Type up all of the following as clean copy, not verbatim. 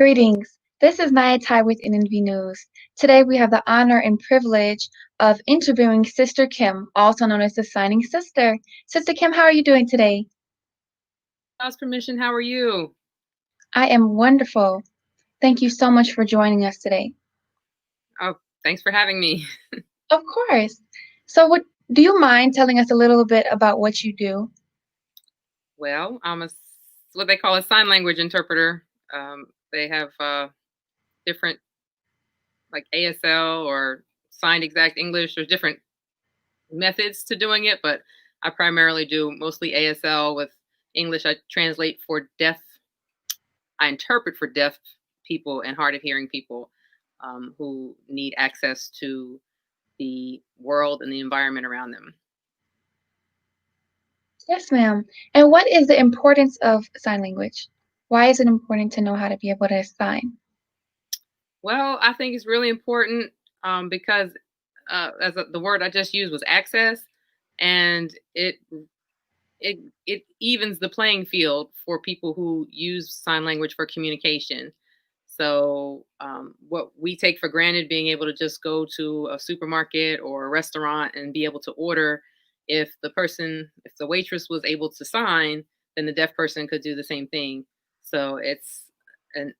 Greetings. This is Naya Tai with NNV News. Today we have the honor and privilege of interviewing Sister Kim, also known as the Signing Sister. Sister Kim, how are you doing today? God's permission, how are you? I am wonderful. Thank you so much for joining us today. Oh, thanks for having me. Of course. So, do you mind telling us a little bit about what you do? Well, what they call a sign language interpreter. They have different, like ASL or signed exact English. There's different methods to doing it, but I primarily do mostly ASL with English. I translate for deaf. I interpret for deaf people and hard of hearing people who need access to the world and the environment around them. Yes, ma'am. And what is the importance of sign language? Why is it important to know how to be able to sign? Well, I think it's really important because the word I just used was access, and it evens the playing field for people who use sign language for communication. So, what we take for granted, being able to just go to a supermarket or a restaurant and be able to order, if the waitress was able to sign, then the deaf person could do the same thing. So it's, and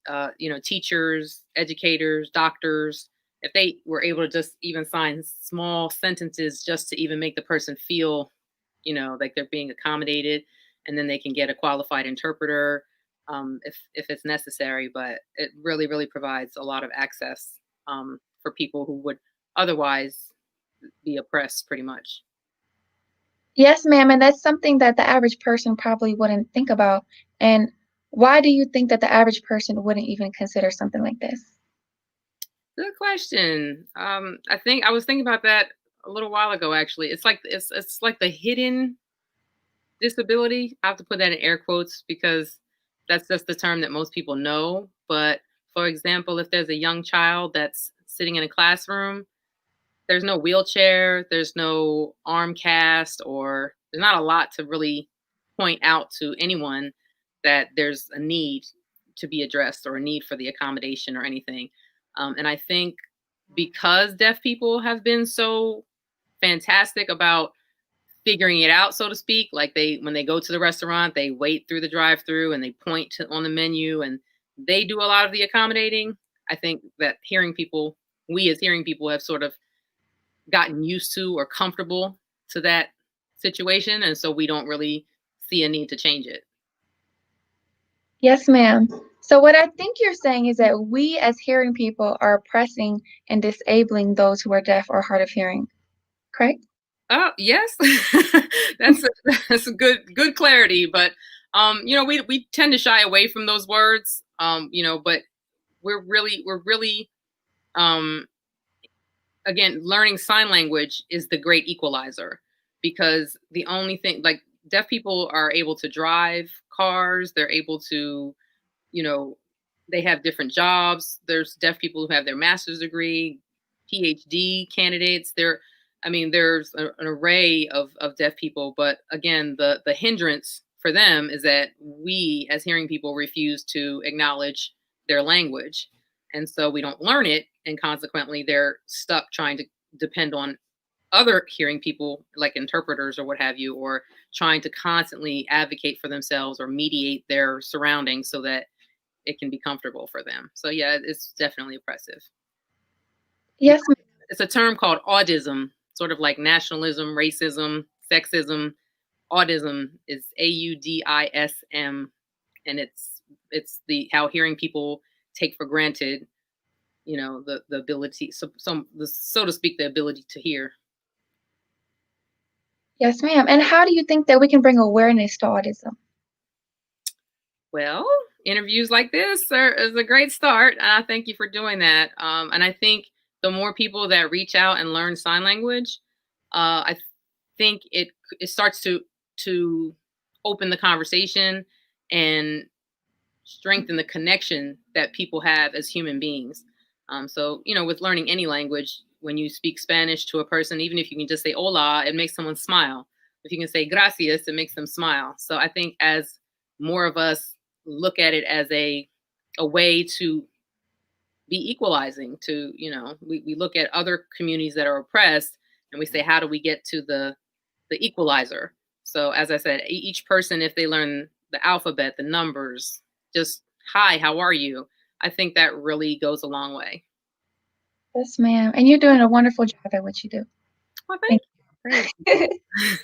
teachers, educators, doctors, if they were able to just even sign small sentences just to even make the person feel, like they're being accommodated, and then they can get a qualified interpreter if it's necessary. But it really, really provides a lot of access for people who would otherwise be oppressed, pretty much. Yes, ma'am, and that's something that the average person probably wouldn't think about. And why do you think that the average person wouldn't even consider something like this? Good question. I think I was thinking about that a little while ago. Actually, it's like the hidden disability. I have to put that in air quotes because that's just the term that most people know. But for example, if there's a young child that's sitting in a classroom, there's no wheelchair, there's no arm cast, or there's not a lot to really point out to anyone that there's a need to be addressed or a need for the accommodation or anything. And I think because deaf people have been so fantastic about figuring it out, so to speak, like when they go to the restaurant, they wait through the drive-through and they on the menu and they do a lot of the accommodating. I think that we as hearing people have sort of gotten used to or comfortable to that situation, and so we don't really see a need to change it. Yes, ma'am. So what I think you're saying is that we as hearing people are oppressing and disabling those who are deaf or hard of hearing, correct? Oh yes, that's a, that's a good clarity. But we tend to shy away from those words. But we're really um, again, learning sign language is the great equalizer, because the only thing, like, deaf people are able to drive cars, they're able to, you know, they have different jobs. There's deaf people who have their master's degree, PhD candidates. There's an array of deaf people, but again, the hindrance for them is that we as hearing people refuse to acknowledge their language. And so we don't learn it, and consequently they're stuck trying to depend on other hearing people like interpreters or what have you, or trying to constantly advocate for themselves or mediate their surroundings so that it can be comfortable for them. So yeah, it's definitely oppressive. Yes, It's a term called audism, sort of like nationalism, racism, sexism. Audism is AUDISM, and it's the how hearing people take for granted, the ability, so to speak, the ability to hear. yes, ma'am. And how do you think that we can bring awareness to autism? Well, interviews like this is a great start, and I thank you for doing that. And I think the more people that reach out and learn sign language, I think it starts to open the conversation and strengthen the connection that people have as human beings. So, with learning any language, when you speak Spanish to a person, even if you can just say hola, it makes someone smile. If you can say gracias, it makes them smile. So I think as more of us look at it as a a way to be equalizing. To, we look at other communities that are oppressed, and we say, how do we get to the equalizer? So as I said, each person, if they learn the alphabet, the numbers, just hi, how are you? I think that really goes a long way. Yes, ma'am. And you're doing a wonderful job at what you do. Well, Thank thank you.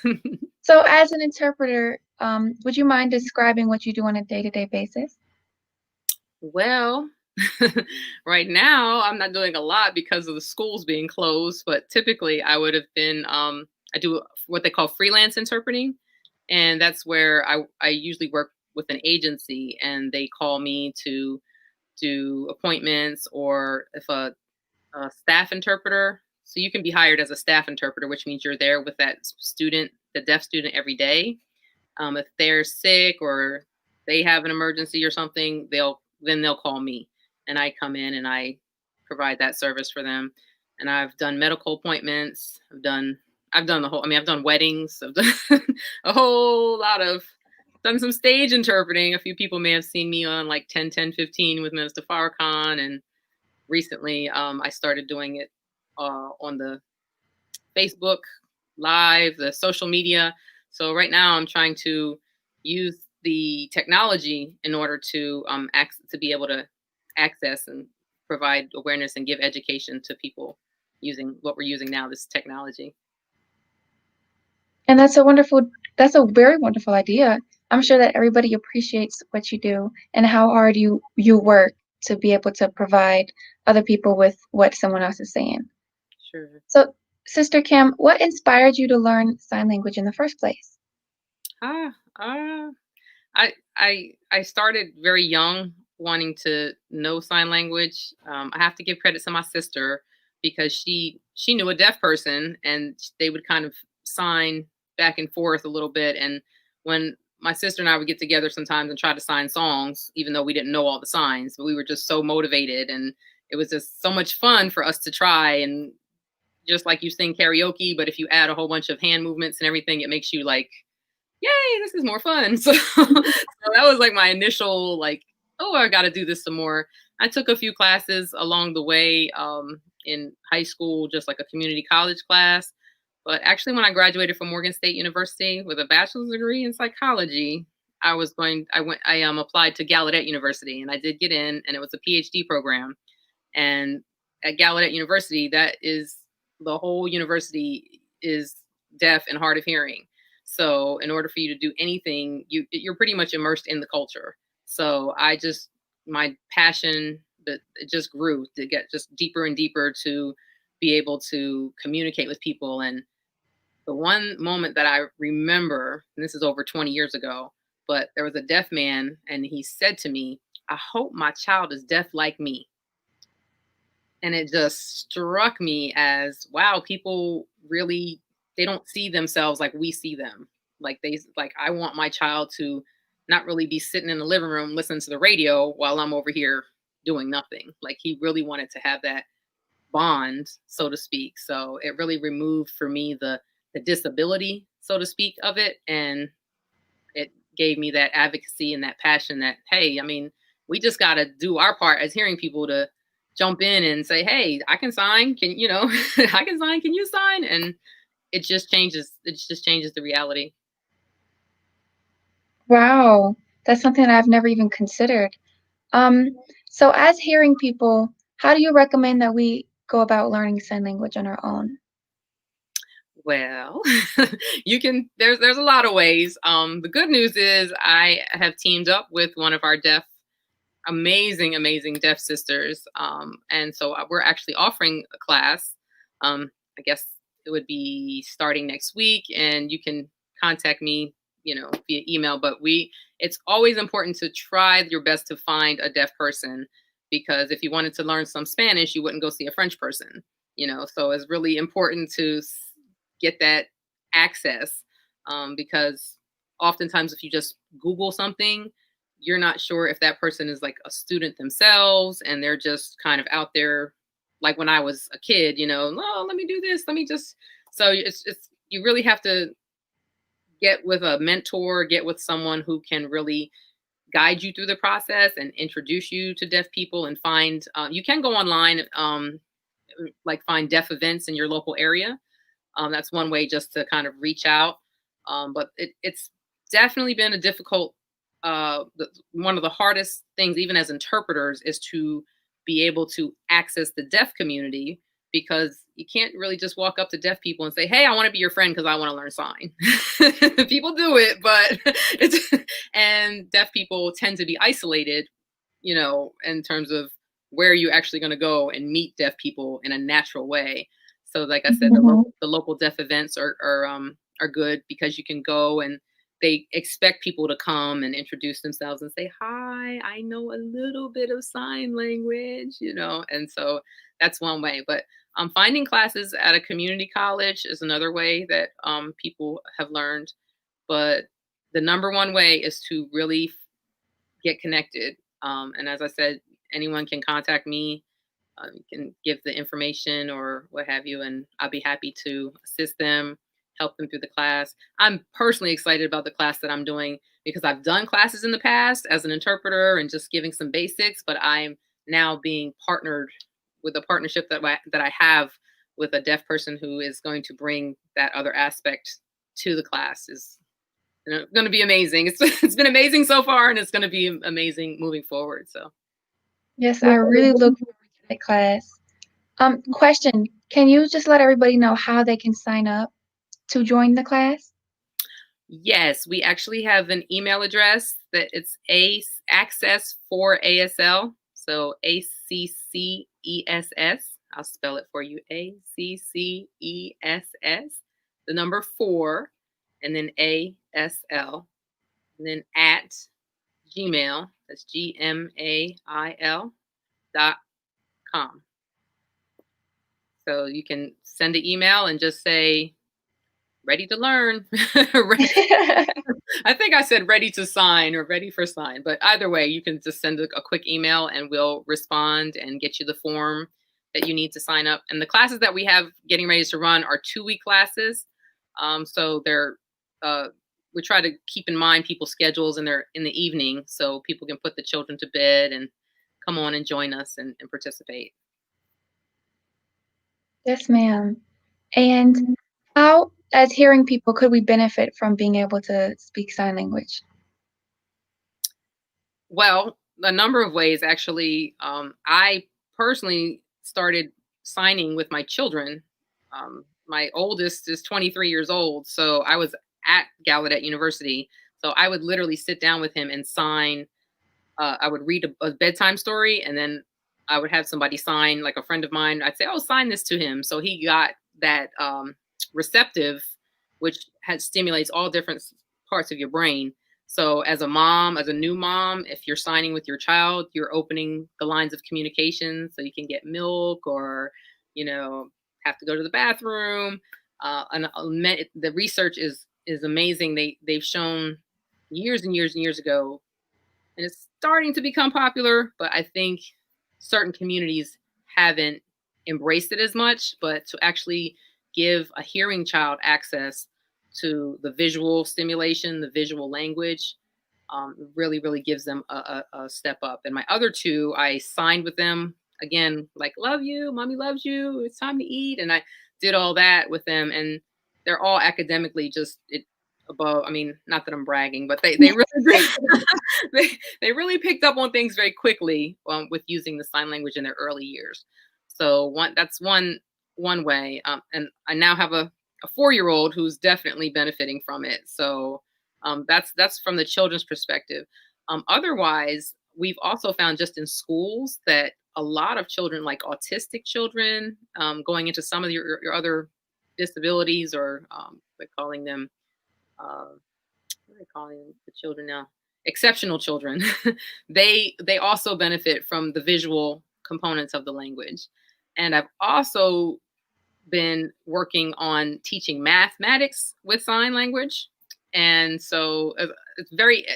you. So, as an interpreter, would you mind describing what you do on a day-to-day basis? Well, right now I'm not doing a lot because of the schools being closed, but typically I would have been I do what they call freelance interpreting, and that's where I usually work with an agency, and they call me to do appointments, or if a staff interpreter. So you can be hired as a staff interpreter, which means you're there with that student, the deaf student, every day. If they're sick or they have an emergency or something, they'll call me, and I come in and I provide that service for them. And I've done medical appointments. I've done the whole. I mean, I've done weddings. I've done a whole lot of. Done some stage interpreting. A few people may have seen me on like 10, 10, 15 with Minister Farrakhan, and recently I started doing it on the Facebook Live, the social media. So right now I'm trying to use the technology in order to to be able to access and provide awareness and give education to people using what we're using now, this technology. And that's a very wonderful idea. I'm sure that everybody appreciates what you do and how hard you work to be able to provide other people with what someone else is saying. Sure. So, Sister Kim, what inspired you to learn sign language in the first place? Ah, uh, I started very young wanting to know sign language. I have to give credit to my sister because she knew a deaf person, and they would kind of sign back and forth a little bit. And when my sister and I would get together sometimes and try to sign songs, even though we didn't know all the signs, but we were just so motivated, and it was just so much fun for us to try. And just like you sing karaoke, but if you add a whole bunch of hand movements and everything, it makes you like, yay, this is more fun. So that was like my initial like, oh, I got to do this some more. I took a few classes along the way in high school, just like a community college class. But actually, when I graduated from Morgan State University with a bachelor's degree in psychology, I applied to Gallaudet University, and I did get in, and it was a PhD program. And at Gallaudet University, that is the whole university is deaf and hard of hearing. So in order for you to do anything, you're pretty much immersed in the culture. So my passion, that it just grew to get just deeper and deeper to be able to communicate with people. And the one moment that I remember, and this is over 20 years ago, but there was a deaf man, and he said to me, "I hope my child is deaf like me." And it just struck me as, wow, people really, they don't see themselves like we see them. Like I want my child to not really be sitting in the living room listening to the radio while I'm over here doing nothing. Like he really wanted to have that bond, so to speak. So it really removed for me the disability, so to speak, of it. And it gave me that advocacy and that passion that, hey, I mean, we just got to do our part as hearing people to jump in and say, hey, I can sign. I can sign. Can you sign? And it just changes the reality. Wow, that's something that I've never even considered. Um, so as hearing people, how do you recommend that we go about learning sign language on our own? Well, there's a lot of ways. The good news is I have teamed up with one of our amazing deaf sisters. And so we're actually offering a class. I guess it would be starting next week, and you can contact me, via email. But it's always important to try your best to find a deaf person, because if you wanted to learn some Spanish, you wouldn't go see a French person. So it's really important to get that access, because oftentimes if you just Google something, you're not sure if that person is like a student themselves, and they're just kind of out there like when I was a kid, oh, let me do this, let me just. So it's you really have to get with a mentor, get with someone who can really guide you through the process and introduce you to deaf people and find, you can go online, like find deaf events in your local area. That's one way just to kind of reach out. But it's definitely been a difficult, one of the hardest things, even as interpreters, is to be able to access the deaf community, because you can't really just walk up to deaf people and say, "Hey, I want to be your friend because I want to learn sign." People do it, but it's and deaf people tend to be isolated, in terms of where you're actually going to go and meet deaf people in a natural way. So, like I said, the local deaf events are good because you can go and they expect people to come and introduce themselves and say, "Hi, I know a little bit of sign language," and so that's one way. But finding classes at a community college is another way that people have learned. But the number one way is to really get connected. And as I said, anyone can contact me. You can give the information or what have you, and I'll be happy to assist them, help them through the class. I'm personally excited about the class that I'm doing because I've done classes in the past as an interpreter and just giving some basics, but I'm now being partnered with a partnership that I have with a deaf person who is going to bring that other aspect to the class. Is going to be amazing. It's been amazing so far, and it's going to be amazing moving forward. So. Yes, I really look forward to that class. Question, can you just let everybody know how they can sign up to join the class? Yes, we actually have an email address that it's access for ASL. So ACCESS. I'll spell it for you. ACCESS. The number 4, and then ASL, and then at Gmail. That's GMAIL.com. So you can send an email and just say, "Ready to learn." I think I said ready to sign or ready for sign, but either way, you can just send a quick email and we'll respond and get you the form that you need to sign up. And the classes that we have getting ready to run are 2-week classes. So we try to keep in mind people's schedules, and they're in the evening so people can put the children to bed and come on and join us and participate. Yes, ma'am. And how, as hearing people, could we benefit from being able to speak sign language? Well, a number of ways, actually. I personally started signing with my children. My oldest is 23 years old, so I was at Gallaudet University. So I would literally sit down with him and sign. I would read a bedtime story, and then I would have somebody sign, like a friend of mine. I'd say, "Oh, sign this to him." So he got that receptive, which stimulates all different parts of your brain. So as a mom, as a new mom, if you're signing with your child, you're opening the lines of communication so you can get milk or, have to go to the bathroom. The research is amazing. They've shown years and years and years ago, and it's starting to become popular, but I think certain communities haven't embraced it as much. But to actually give a hearing child access to the visual stimulation, the visual language, really, really gives them a step up. And my other 2, I signed with them again, like, "Love you, mommy loves you, it's time to eat." And I did all that with them, and they're all academically just above. I mean, not that I'm bragging, but they really they really picked up on things very quickly with using the sign language in their early years. So that's one way. And I now have a 4-year-old who's definitely benefiting from it. So that's from the children's perspective. Otherwise, we've also found just in schools that a lot of children, like autistic children, going into some of your other disabilities, or they're calling them, what are they calling the children now? Exceptional children. They also benefit from the visual components of the language. And I've also been working on teaching mathematics with sign language. And so it's very,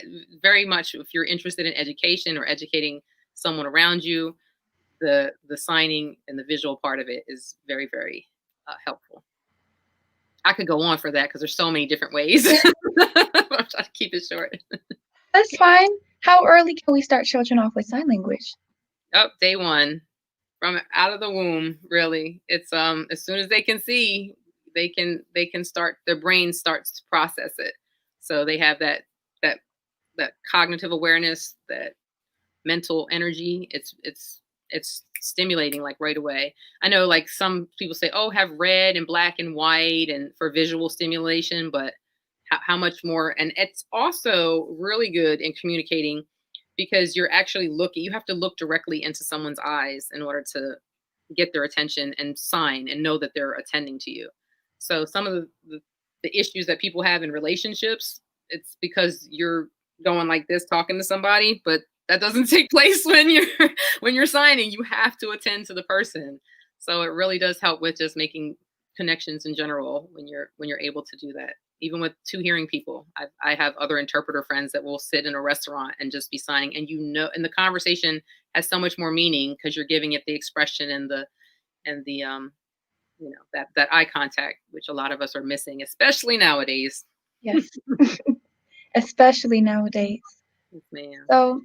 very much, if you're interested in education or educating someone around you, the signing and the visual part of it is very, very helpful. I could go on for that because there's so many different ways. I'm trying to keep it short. That's fine. How early can we start children off with sign language? Oh, day one, from out of the womb, really. It's as soon as they can see, they can start, their brain starts to process it. So they have that that cognitive awareness, that mental energy. It's stimulating like right away. I know like some people say, oh, have red and black and white and for visual stimulation, but how much more? And it's also really good in communicating because you're actually looking, you have to look directly into someone's eyes in order to get their attention and sign and know that they're attending to you. So some of the issues that people have in relationships, it's because you're going like this talking to somebody, but that doesn't take place when you're when you're signing. You have to attend to the person. So it really does help with just making connections in general when you're able to do that. Even with two hearing people, I have other interpreter friends that will sit in a restaurant and just be signing, and and the conversation has so much more meaning because you're giving it the expression and the that eye contact, which a lot of us are missing, especially nowadays. Yes, especially nowadays. Yes, ma'am. So,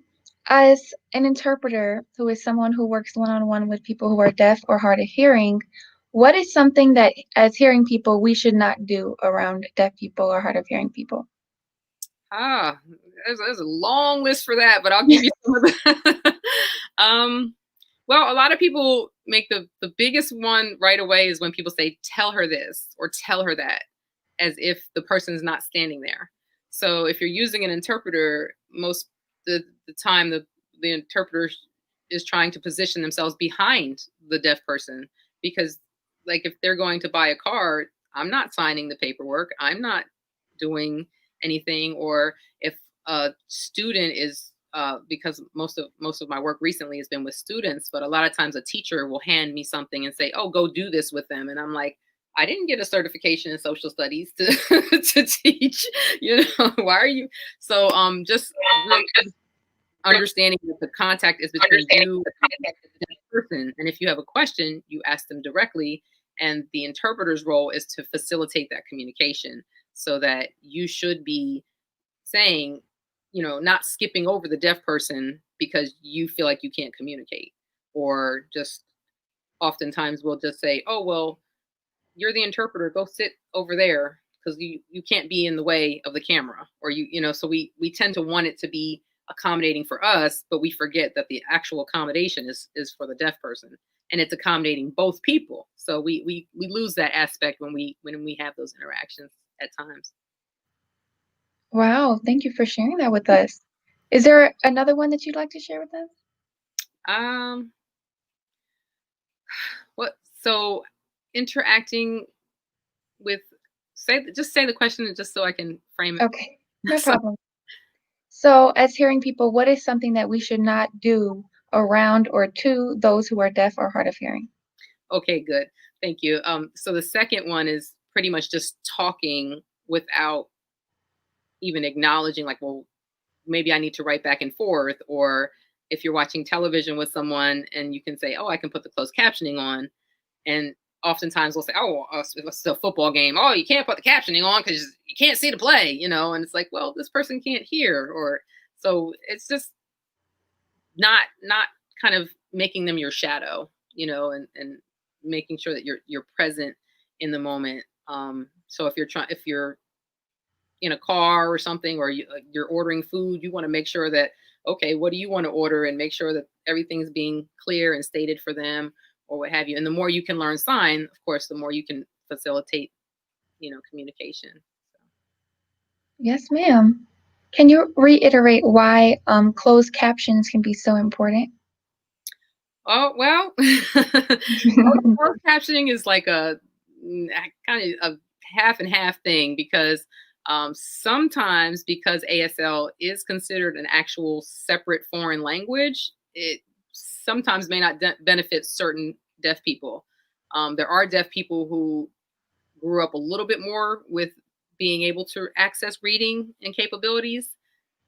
as an interpreter who is someone who works one on one with people who are deaf or hard of hearing, what is something that, as hearing people, we should not do around deaf people or hard of hearing people? Ah, there's a long list for that, but I'll give you some of the. um, well, a lot of people make the biggest one right away is when people say, "Tell her this" or "Tell her that," as if the person's not standing there. So if you're using an interpreter, most the time the interpreter is trying to position themselves behind the deaf person because, like, if they're going to buy a car, I'm not signing the paperwork. I'm not doing anything. Or if a student is because most of my work recently has been with students, but a lot of times a teacher will hand me something and say, "Oh, go do this with them," and I'm like, I didn't get a certification in social studies to to teach. Why are you? So just really understanding that the contact is between you and the person, and if you have a question, you ask them directly, and the interpreter's role is to facilitate that communication so that you should be saying, not skipping over the deaf person because you feel like you can't communicate, or just oftentimes we'll just say, oh, well, you're the interpreter, go sit over there because you can't be in the way of the camera, or so we tend to want it to be accommodating for us, but we forget that the actual accommodation is for the deaf person, and it's accommodating both people. So we lose that aspect when we have those interactions at times. Wow, thank you for sharing that with us. Is there another one that you'd like to share with us? um what so interacting with, say the question just so I can frame it. Okay, no So problem. So, as hearing people, what is something that we should not do around or to those who are deaf or hard of hearing? okay, good. Thank you. So the second one is pretty much just talking without even acknowledging, like, well, maybe I need to write back and forth. Or if you're watching television with someone and you can say, oh, I can put the closed captioning on. And oftentimes we'll say, oh, it's a football game. Oh, you can't put the captioning on because you can't see the play, and it's like, well, this person can't hear. Or so it's just not kind of making them your shadow, and making sure that you're present in the moment. So if you're in a car or something, or you're ordering food, you want to make sure that, okay, what do you want to order, and make sure that everything's being clear and stated for them, or what have you. And the more you can learn sign, of course, the more you can facilitate, communication. Yes, ma'am. Can you reiterate why closed captions can be so important? Oh, well, closed captioning is like a kind of a half and half thing because sometimes, because ASL is considered an actual separate foreign language, it sometimes may not benefit certain deaf people. There are deaf people who grew up a little bit more with being able to access reading and capabilities.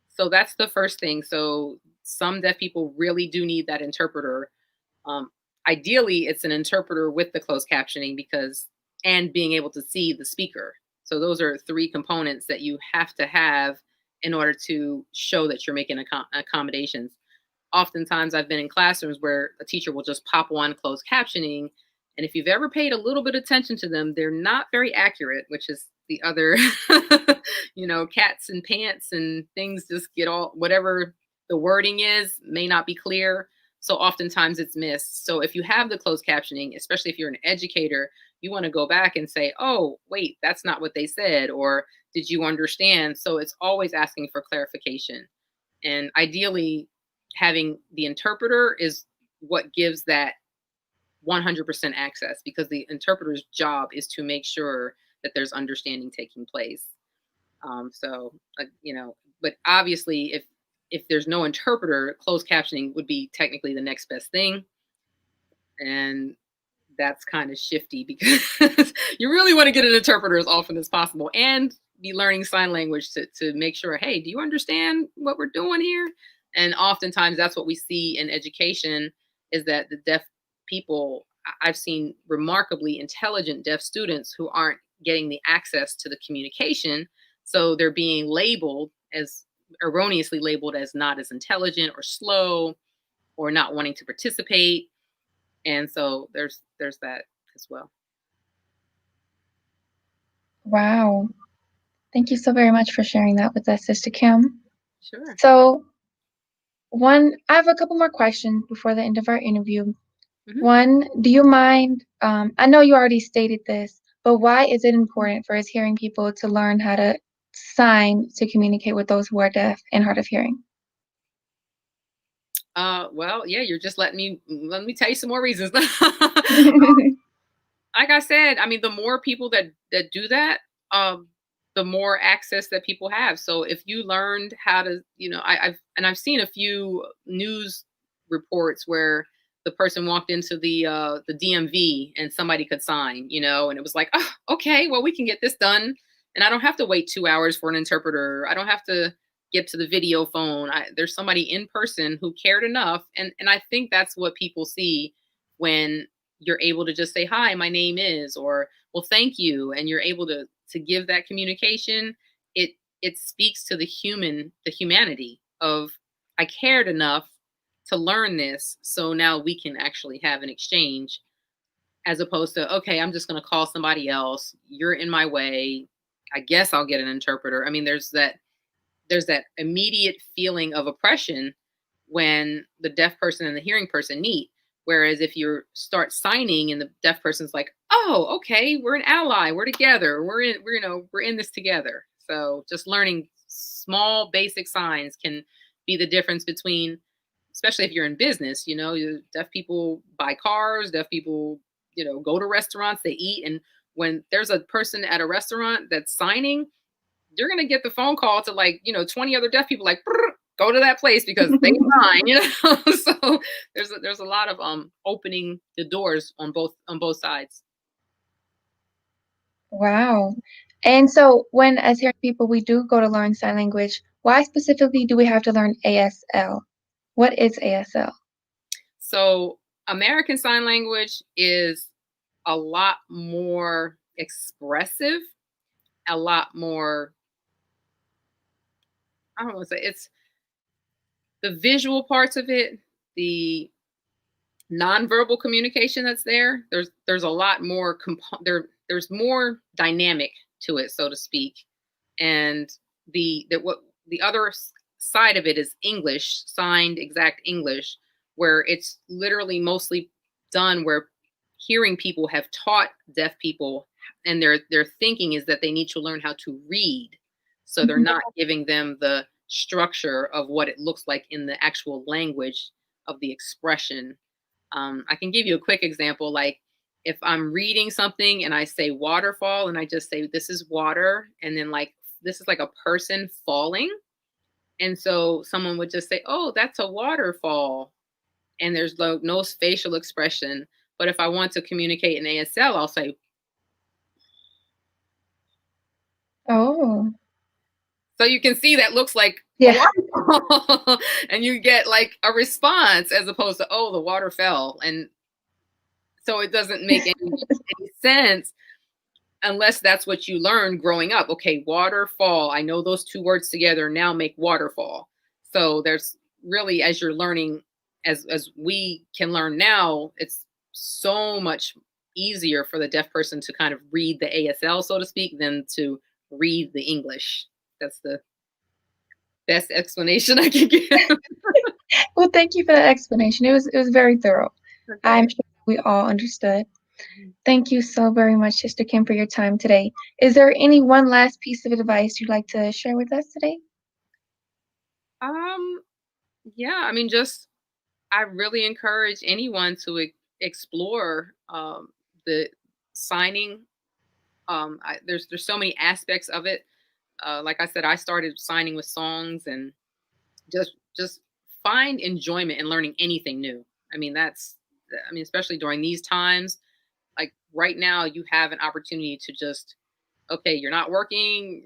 So that's the first thing. So some deaf people really do need that interpreter. um, Ideally, it's an interpreter with the closed captioning because and being able to see the speaker. So those are three components that you have to have in order to show that you're making accommodations. Oftentimes, I've been in classrooms where a teacher will just pop on closed captioning. And if you've ever paid a little bit of attention to them, they're not very accurate, which is the other, cats and pants and things just get all, whatever the wording is, may not be clear. So oftentimes it's missed. So if you have the closed captioning, especially if you're an educator, you want to go back and say, oh, wait, that's not what they said. Or did you understand? So it's always asking for clarification. And ideally, having the interpreter is what gives that 100% access, because the interpreter's job is to make sure that there's understanding taking place. But obviously, if there's no interpreter, closed captioning would be technically the next best thing. And that's kind of shifty because you really want to get an interpreter as often as possible and be learning sign language to make sure, hey, do you understand what we're doing here? And oftentimes that's what we see in education, is that the deaf people, I've seen remarkably intelligent deaf students who aren't getting the access to the communication. So they're being erroneously labeled as not as intelligent or slow or not wanting to participate. And so there's that as well. Wow. Thank you so very much for sharing that with us, Sister Kim. Sure. So I have a couple more questions before the end of our interview. Mm-hmm. One, do you mind, I know you already stated this, but why is it important for us hearing people to learn how to sign to communicate with those who are deaf and hard of hearing? Well, yeah, you're just let me tell you some more reasons. Like I said, I mean, the more people that do that, the more access that people have. So if you learned how to, I've seen a few news reports where the person walked into the DMV and somebody could sign, and it was like, oh, okay, well, we can get this done, and I don't have to wait 2 hours for an interpreter. I don't have to get to the video phone. There's somebody in person who cared enough, and I think that's what people see when you're able to just say, hi, my name is, or, well, thank you, and you're able to give that communication. It speaks to the humanity of, I cared enough to learn this, so now we can actually have an exchange, as opposed to, okay, I'm just going to call somebody else. You're in my way. I guess I'll get an interpreter. I mean, there's that immediate feeling of oppression when the deaf person and the hearing person meet. Whereas if you start signing and the deaf person's like, oh, okay, we're an ally, we're together, we're in this together. So just learning small basic signs can be the difference between, especially if you're in business, deaf people buy cars, deaf people, go to restaurants, they eat. And when there's a person at a restaurant that's signing, you're going to get the phone call to 20 other deaf people, like, go to that place because they sign, So there's a lot of opening the doors on both sides. Wow. And so when, as hearing people, we do go to learn sign language, why specifically do we have to learn ASL? What is ASL? So American Sign Language is a lot more expressive, a lot more, I don't want to say, it's the visual parts of it, the nonverbal communication that's there. There's a lot more there's more dynamic to it, so to speak. And the other side of it is English, signed exact English, where it's literally mostly done where hearing people have taught deaf people, and their thinking is that they need to learn how to read. So they're not giving them the structure of what it looks like in the actual language of the expression. I can give you a quick example. Like if I'm reading something and I say waterfall and I just say, this is water, and then this is like a person falling. And so someone would just say, oh, that's a waterfall. And there's no facial expression. But if I want to communicate in ASL, I'll say, oh. So you can see that looks like yeah. a waterfall, and you get like a response as opposed to, oh, the water fell. And so it doesn't make any sense. unless that's what you learned growing up. Okay, waterfall. I know those two words together now make waterfall. So there's really, as you're learning, as we can learn now, it's so much easier for the deaf person to kind of read the ASL, so to speak, than to read the English. That's the best explanation I can give. Well, thank you for that explanation. It was very thorough. Okay. I'm sure we all understood. Thank you so very much, Sister Kim, for your time today. Is there any one last piece of advice you'd like to share with us today? Um, yeah, I mean, just I really encourage anyone to explore the signing. There's so many aspects of it. Like I said, I started signing with songs, and just find enjoyment in learning anything new. I mean, especially during these times, like right now, you have an opportunity to just, okay, you're not working,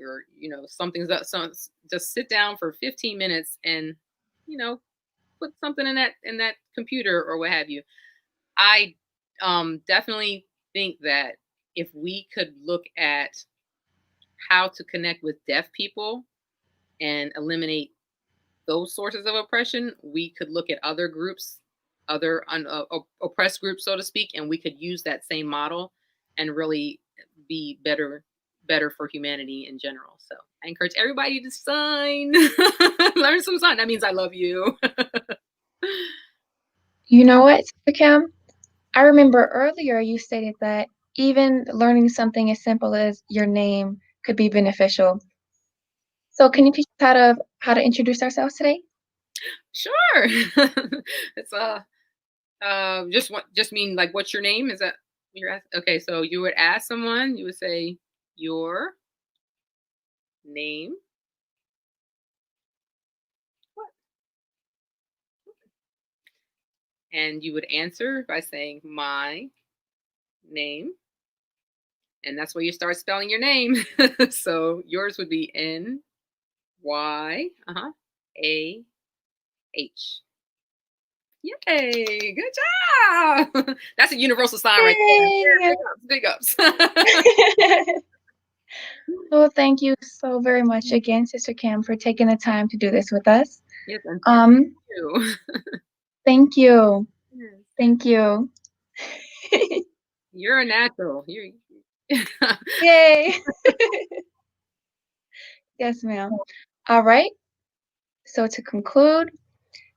something's up, so just sit down for 15 minutes and, you know, put something in that computer or what have you. I definitely think that if we could look at how to connect with deaf people and eliminate those sources of oppression, we could look at other groups, other oppressed groups, so to speak, and we could use that same model and really be better for humanity in general. So I encourage everybody to sign, learn some sign. That means I love you. You know what, Sister Kim? I remember earlier you stated that even learning something as simple as your name could be beneficial. So can you teach us how to introduce ourselves today? Sure. It's just mean like, what's your name? Is that you're asking? Okay, so you would ask someone, you would say your name. What? And you would answer by saying my name. And that's where you start spelling your name. So yours would be Ny A H. Yay! Good job. That's a universal sign right there. Yay! Big ups. Big ups. Well, thank you so very much again, Sister Kim, for taking the time to do this with us. Yes, and Um, you. thank you. Yes. Thank you. You're a natural. Yay. Yes, ma'am. All right. So to conclude,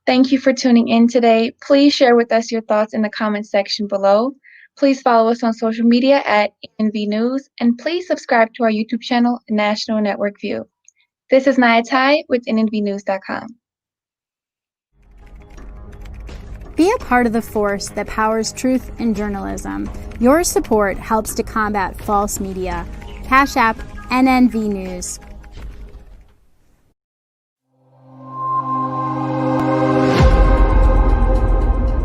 thank you for tuning in today. Please share with us your thoughts in the comment section below. Please follow us on social media at NV News, and please subscribe to our YouTube channel, National Network View. This is Naya Tai with NNVnews.com. Be a part of the force that powers truth in journalism. Your support helps to combat false media. Cash App NNV News.